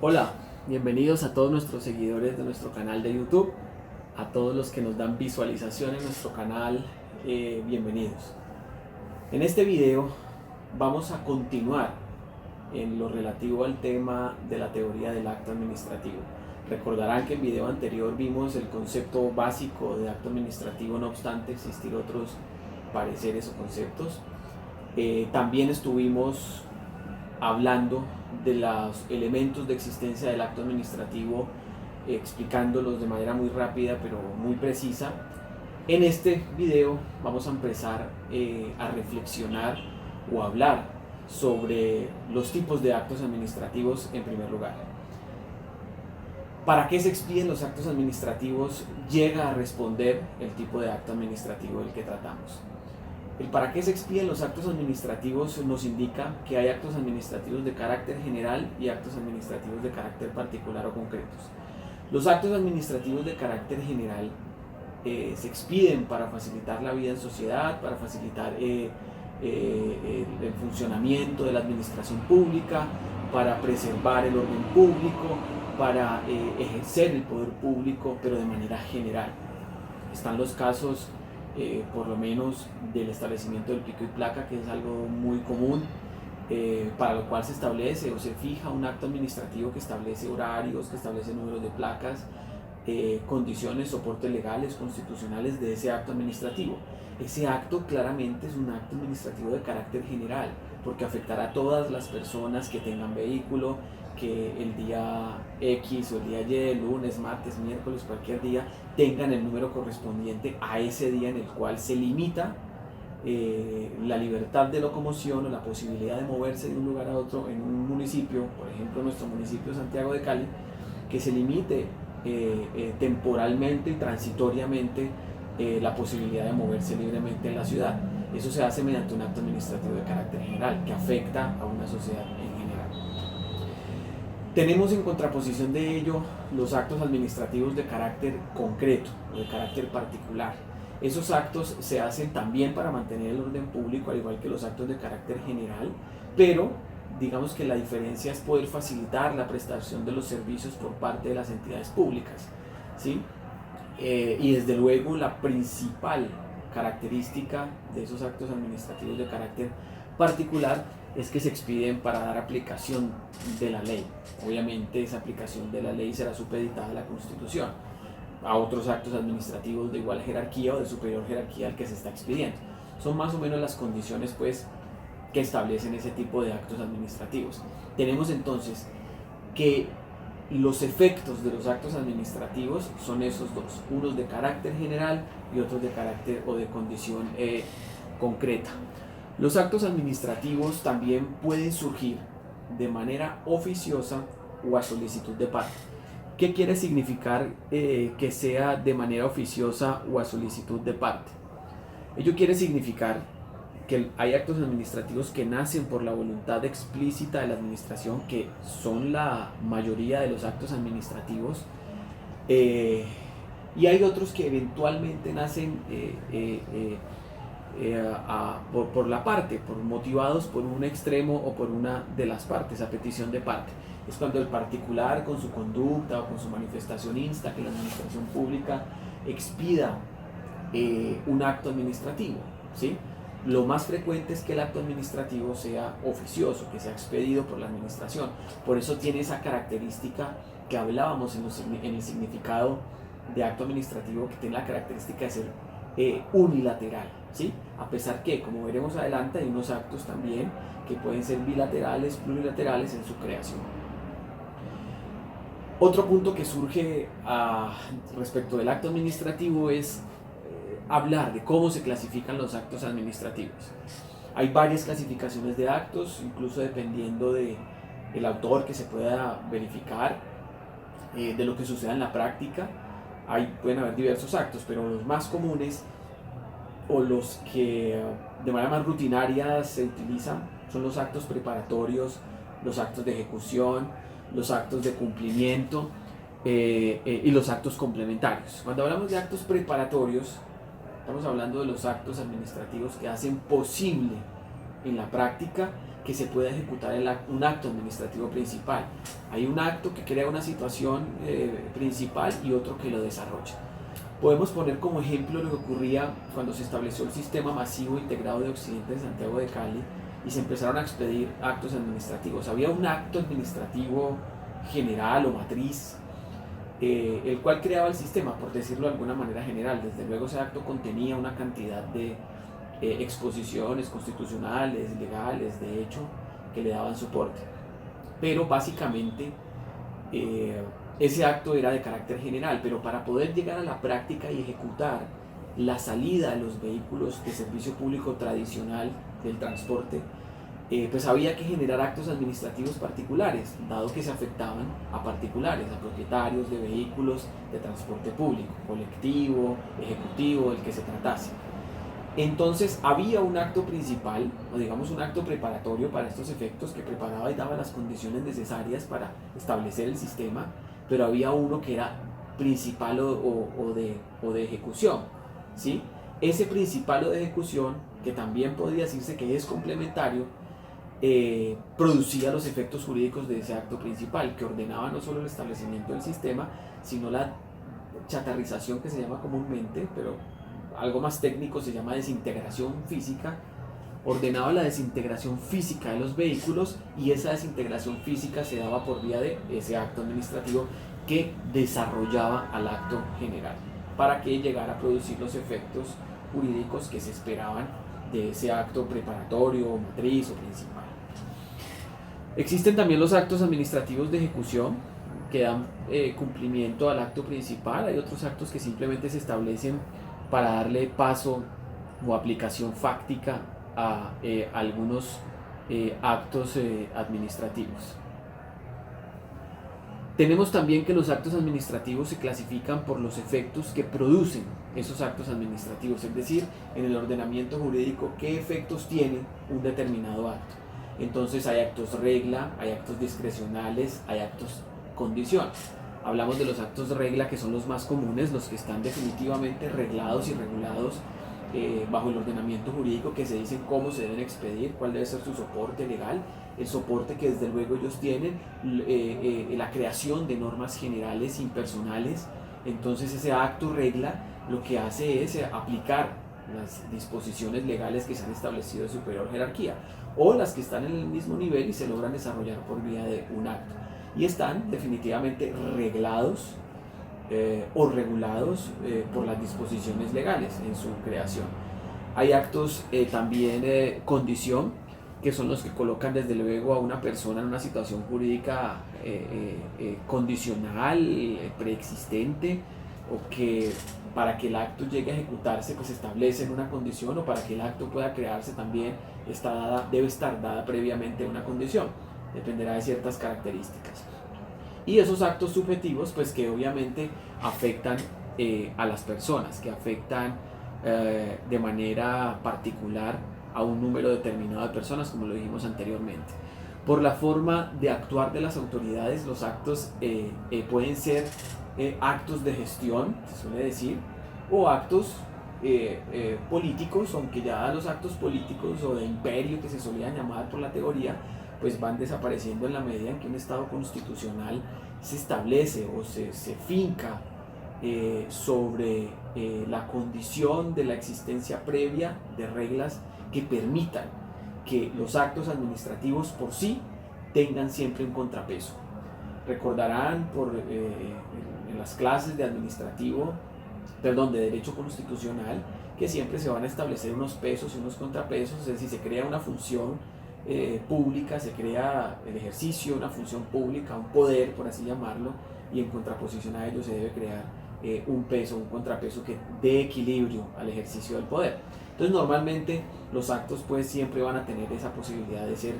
Hola, bienvenidos a todos nuestros seguidores de nuestro canal de YouTube, a todos los que nos dan visualización en nuestro canal, bienvenidos. En este video vamos a continuar en lo relativo al tema de la teoría del acto administrativo. Recordarán que en el video anterior vimos el concepto básico de acto administrativo, no obstante existir otros pareceres o conceptos. También estuvimos hablando de los elementos de existencia del acto administrativo, explicándolos de manera muy rápida pero muy precisa. En este video vamos a empezar a reflexionar o hablar sobre los tipos de actos administrativos en primer lugar. ¿Para qué se expiden los actos administrativos? Llega a responder el tipo de acto administrativo del que tratamos. El para qué se expiden los actos administrativos nos indica que hay actos administrativos de carácter general y actos administrativos de carácter particular o concretos. Los actos administrativos de carácter general se expiden para facilitar la vida en sociedad, para facilitar el funcionamiento de la administración pública, para preservar el orden público, para ejercer el poder público, pero de manera general. Están los casos por lo menos del establecimiento del pico y placa, que es algo muy común, para lo cual se establece o se fija un acto administrativo que establece horarios, que establece números de placas, condiciones, soportes legales, constitucionales de ese acto administrativo. Ese acto claramente es un acto administrativo de carácter general, porque afectará a todas las personas que tengan vehículo, que el día X o el día Y, lunes, martes, miércoles, cualquier día, tengan el número correspondiente a ese día en el cual se limita la libertad de locomoción o la posibilidad de moverse de un lugar a otro en un municipio, por ejemplo nuestro municipio Santiago de Cali, que se limite temporalmente y transitoriamente la posibilidad de moverse libremente en la ciudad. Eso se hace mediante un acto administrativo de carácter general que afecta a una sociedad en general. Tenemos en contraposición de ello los actos administrativos de carácter concreto o de carácter particular. Esos actos se hacen también para mantener el orden público, al igual que los actos de carácter general, pero digamos que la diferencia es poder facilitar la prestación de los servicios por parte de las entidades públicas, ¿sí? Y desde luego la principal característica de esos actos administrativos de carácter particular es que se expiden para dar aplicación de la ley. Obviamente esa aplicación de la ley será supeditada a la Constitución, a otros actos administrativos de igual jerarquía o de superior jerarquía al que se está expidiendo. Son más o menos las condiciones pues que establecen ese tipo de actos administrativos. Tenemos entonces que los efectos de los actos administrativos son esos dos, unos de carácter general y otros de carácter o de condición concreta. Los actos administrativos también pueden surgir de manera oficiosa o a solicitud de parte. ¿Qué quiere significar que sea de manera oficiosa o a solicitud de parte? Ello quiere significar que hay actos administrativos que nacen por la voluntad explícita de la administración, que son la mayoría de los actos administrativos, y hay otros que eventualmente nacen por la parte, motivados por un extremo o por una de las partes, a petición de parte. Es cuando el particular con su conducta o con su manifestación insta que la administración pública expida un acto administrativo, ¿sí? Lo más frecuente es que el acto administrativo sea oficioso, que sea expedido por la administración. Por eso tiene esa característica que hablábamos en el significado de acto administrativo, que tiene la característica de ser unilateral, ¿sí? A pesar que, como veremos adelante, hay unos actos también que pueden ser bilaterales, plurilaterales en su creación. Otro punto que surge respecto del acto administrativo es hablar de cómo se clasifican los actos administrativos. Hay varias clasificaciones de actos, incluso dependiendo del autor que se pueda verificar. de lo que suceda en la práctica. Pueden haber diversos actos, pero los más comunes o los que de manera más rutinaria se utilizan son los actos preparatorios, los actos de ejecución, los actos de cumplimiento y los actos complementarios. Cuando hablamos de actos preparatorios, estamos hablando de los actos administrativos que hacen posible en la práctica que se pueda ejecutar un acto administrativo principal. Hay un acto que crea una situación principal y otro que lo desarrolla. Podemos poner como ejemplo lo que ocurría cuando se estableció el sistema masivo integrado de Occidente de Santiago de Cali y se empezaron a expedir actos administrativos. Había un acto administrativo general o matriz, el cual creaba el sistema, por decirlo de alguna manera general. Desde luego ese acto contenía una cantidad de exposiciones constitucionales, legales, de hecho, que le daban soporte. Pero básicamente ese acto era de carácter general, pero para poder llegar a la práctica y ejecutar la salida de los vehículos de servicio público tradicional del transporte, pues había que generar actos administrativos particulares, dado que se afectaban a particulares, a propietarios de vehículos de transporte público, colectivo, ejecutivo, del que se tratase. Entonces había un acto principal, o digamos un acto preparatorio para estos efectos, que preparaba y daba las condiciones necesarias para establecer el sistema, pero había uno que era principal o de ejecución, ¿sí? Ese principal o de ejecución, que también podría decirse que es complementario, producía los efectos jurídicos de ese acto principal, que ordenaba no solo el establecimiento del sistema, sino la chatarrización, que se llama comúnmente, pero algo más técnico se llama desintegración física. Ordenaba la desintegración física de los vehículos, y esa desintegración física se daba por vía de ese acto administrativo que desarrollaba al acto general, para que llegara a producir los efectos jurídicos que se esperaban de ese acto preparatorio, matriz o principal. Existen también los actos administrativos de ejecución que dan cumplimiento al acto principal. Hay otros actos que simplemente se establecen para darle paso o aplicación fáctica a algunos actos administrativos. Tenemos también que los actos administrativos se clasifican por los efectos que producen esos actos administrativos, es decir, en el ordenamiento jurídico, qué efectos tiene un determinado acto. Entonces hay actos regla, hay actos discrecionales, hay actos condición. Hablamos de los actos regla, que son los más comunes, los que están definitivamente reglados y regulados bajo el ordenamiento jurídico, que se dicen cómo se deben expedir, cuál debe ser su soporte legal, el soporte que desde luego ellos tienen, la creación de normas generales impersonales. Entonces ese acto regla lo que hace es aplicar las disposiciones legales que se han establecido de superior jerarquía, o las que están en el mismo nivel y se logran desarrollar por vía de un acto, y están definitivamente reglados o regulados por las disposiciones legales en su creación. Hay actos también condición, que son los que colocan desde luego a una persona en una situación jurídica condicional, preexistente, o que para que el acto llegue a ejecutarse pues establecen una condición, o para que el acto pueda crearse también debe estar dada previamente una condición, dependerá de ciertas características. Y esos actos subjetivos pues que obviamente afectan a las personas, que afectan de manera particular a un número determinado de personas, como lo dijimos anteriormente. Por la forma de actuar de las autoridades, los actos pueden ser actos de gestión, se suele decir, o actos políticos, aunque ya los actos políticos o de imperio, que se solían llamar por la teoría, pues van desapareciendo en la medida en que un Estado constitucional se establece o se finca sobre la condición de la existencia previa de reglas que permitan que los actos administrativos por sí tengan siempre un contrapeso. Recordarán en las clases de de derecho constitucional, que siempre se van a establecer unos pesos y unos contrapesos, es decir, se crea una función pública, se crea el ejercicio de una función pública, un poder, por así llamarlo, y en contraposición a ello se debe crear un peso, un contrapeso que dé equilibrio al ejercicio del poder. Entonces normalmente los actos pues siempre van a tener esa posibilidad de ser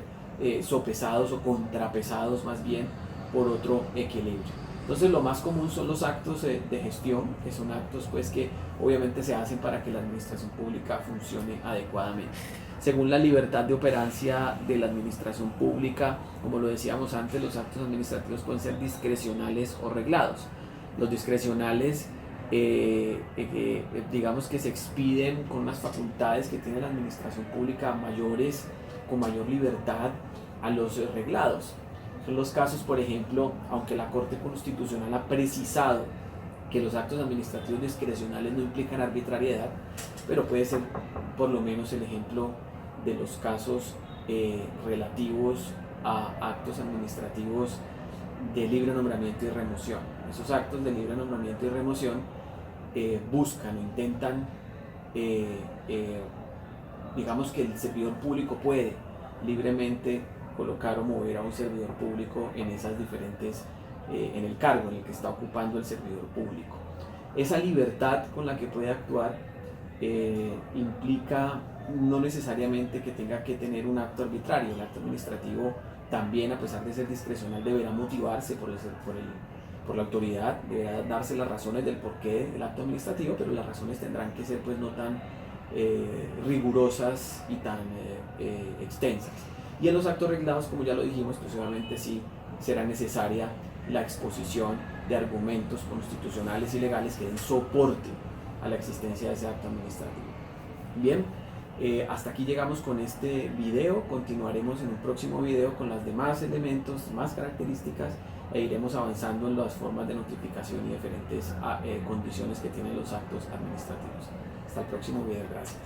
sopesados o contrapesados más bien por otro equilibrio. Entonces lo más común son los actos de gestión, que son actos pues que obviamente se hacen para que la administración pública funcione adecuadamente. Según la libertad de operancia de la administración pública, como lo decíamos antes, los actos administrativos pueden ser discrecionales o reglados. Los discrecionales, digamos que se expiden con unas facultades que tiene la administración pública mayores, con mayor libertad a los reglados. Son los casos, por ejemplo, aunque la Corte Constitucional ha precisado que los actos administrativos discrecionales no implican arbitrariedad, pero puede ser por lo menos el ejemplo de los casos relativos a actos administrativos de libre nombramiento y remoción. Esos actos de libre nombramiento y remoción buscan, intentan, digamos que el servidor público puede libremente colocar o mover a un servidor público en esas diferentes, en el cargo en el que está ocupando el servidor público. Esa libertad con la que puede actuar implica no necesariamente que tenga que tener un acto arbitrario. El acto administrativo también, a pesar de ser discrecional, deberá motivarse por la autoridad, deberá darse las razones del porqué del acto administrativo, pero las razones tendrán que ser pues no tan rigurosas y tan extensas. Y en los actos reglados, como ya lo dijimos, pues obviamente sí será necesaria la exposición de argumentos constitucionales y legales que den soporte a la existencia de ese acto administrativo. Bien, hasta aquí llegamos con este video. Continuaremos en un próximo video con los demás elementos, más características, e iremos avanzando en las formas de notificación y diferentes condiciones que tienen los actos administrativos. Hasta el próximo video, gracias.